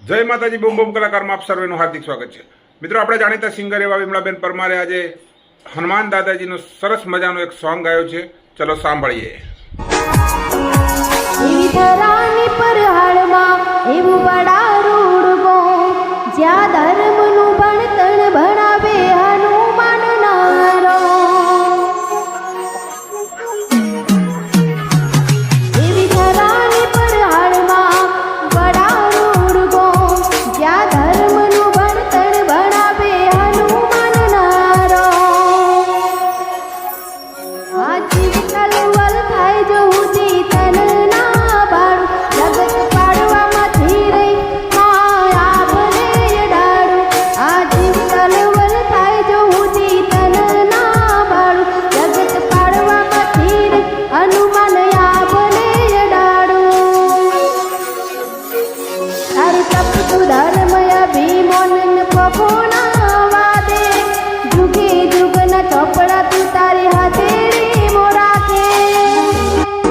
જય માતાજી બૂમ બૂમ કલાકારમાં આપ સર્વેનું હાર્દિક સ્વાગત છે। મિત્રો, આપણે જાણીતા સિંગર એવા વિમળાબેન પરમારે આજે હનુમાન દાદાજીનો સરસ મજાનો એક સોંગ ગાયો છે, ચલો સાંભળીએ। એવી ધરાની પર હાળમાં એવું વડારૂડ ગો, જ્યાં ધર્મનું ભણતર ભણાવે હનુમાન નારો। એવી ધરાની પર હાળમાં વડારૂડ ગો, જ્યાં ધર્મનું ભણતર ભણાવે હનુમાન નારો। આ જીવ કલવલ થાય જોઉં ચેતન ના બાળું, જગત પાડવામાંથી રહી માયા ભલે ડાળું। આ જીવ કલવલ થાય જોઉં ચેતન ના બાળું, જગત પાડવામાંથી રહી હનુમાન આ ભલે ડાળું। તારું તપ તું ધર